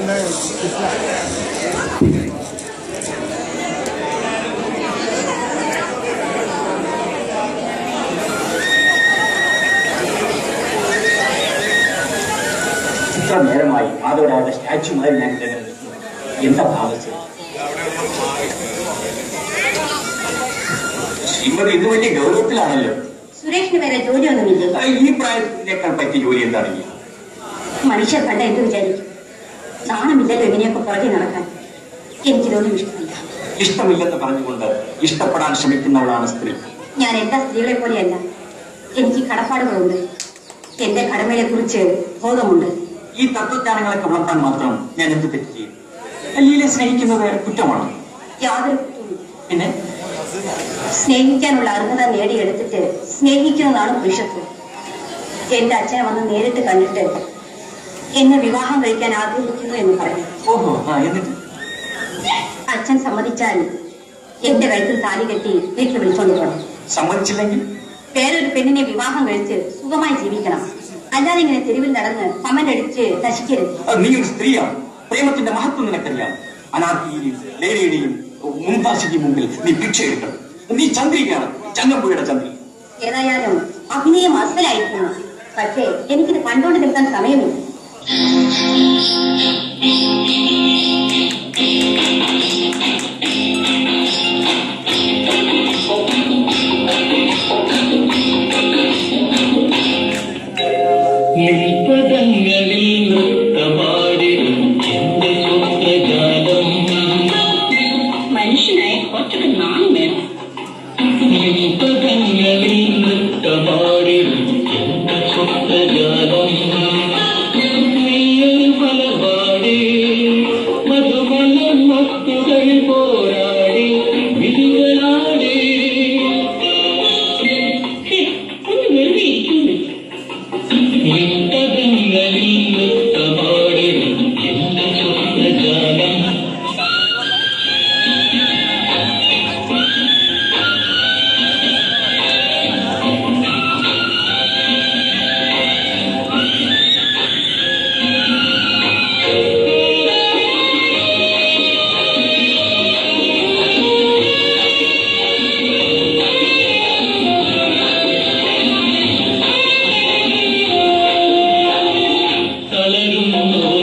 ഇത്ര നേരമായി മാധവരാജ സ്റ്റാച്യു മുതൽ ഞാൻ എന്താ ഭാവിച്ചത്? ശ്രീമതി ഇന്ന് വലിയ ഗൗരവത്തിലാണല്ലോ. സുരേഷിന് വേറെ ജോലിയൊന്നുമില്ലേ? ഈ പ്രായത്തിനേക്കാൾ പറ്റിയ ജോലി എന്താണെങ്കിൽ മനുഷ്യർ കണ്ട എന്ത് വിചാരിക്കും? നാണമില്ലല്ലോ ഇങ്ങനെയൊക്കെ പുറകെ നടക്കാൻ. എനിക്കിതൊന്നും ഇഷ്ടമില്ല. ഇഷ്ടമില്ലെന്ന് പറഞ്ഞുകൊണ്ട് ഇഷ്ടപ്പെടാൻ ശ്രമിക്കുന്നവളാണ് സ്ത്രീ. ഞാൻ എല്ലാ സ്ത്രീകളെ പോലെയല്ല. എനിക്ക് കടപ്പാടുകളുണ്ട്. എന്റെ കടമയെ കുറിച്ച് ബോധമുണ്ട്. ഈ തത്വജ്ഞാനങ്ങളൊക്കെ വളർത്താൻ മാത്രം ഞാൻ എന്ത് തെറ്റ് ചെയ്യും? ലീലയെ സ്നേഹിക്കുന്നത് കുറ്റമാണ്? യാതൊരു കുറ്റവും. പിന്നെ സ്നേഹിക്കാനുള്ള അർഹത നേടിയെടുത്തിട്ട് സ്നേഹിക്കുന്നതാണ് പുരുഷത്വം. എന്റെ അച്ഛനെ വന്ന് നേരിട്ട് കണ്ടിട്ട് എന്നെ വിവാഹം കഴിക്കാൻ ആഗ്രഹിക്കുന്നു എന്ന് പറഞ്ഞു. ഓഹോ, എന്നിട്ട് അച്ഛൻ സമ്മതിച്ചാൽ എന്റെ കഴുത്തിൽ താലി കെട്ടി വീട്ടിൽ വിളിച്ചോണ്ട് പോകണം. സമ്മതിച്ചില്ലെങ്കിൽ വേറൊരു പെണ്ണിനെ വിവാഹം കഴിച്ച് സുഖമായി ജീവിക്കണം. അല്ലാതെ ഇങ്ങനെ തെരുവിൽ നടന്ന് കമന്റടിച്ച് നശിക്കരുത്. നീ ഒരു സ്ത്രീയാണ്. പ്രേമത്തിന്റെ മഹത്വം നിനക്കറിയാം. അനാർക്കിയുടെയും ലേലയുടെയും മുംതാസിന്റെ മുമ്പിൽ നീ ഭിക്ഷ എടുക്കണം. നീ ചന്ദ്രികയാണ്, ചങ്ങമ്പുഴയുടെ ചന്ദ്രി. ഏതായാലും അഭിനയം അസലായിരിക്കുന്നു. പക്ഷേ എനിക്കിത് കണ്ടോണ്ട് നിൽക്കാൻ സമയമില്ല. മനുഷ്യനായ കുറച്ചൊക്കെ നാണം വേണം. തളരുന്നു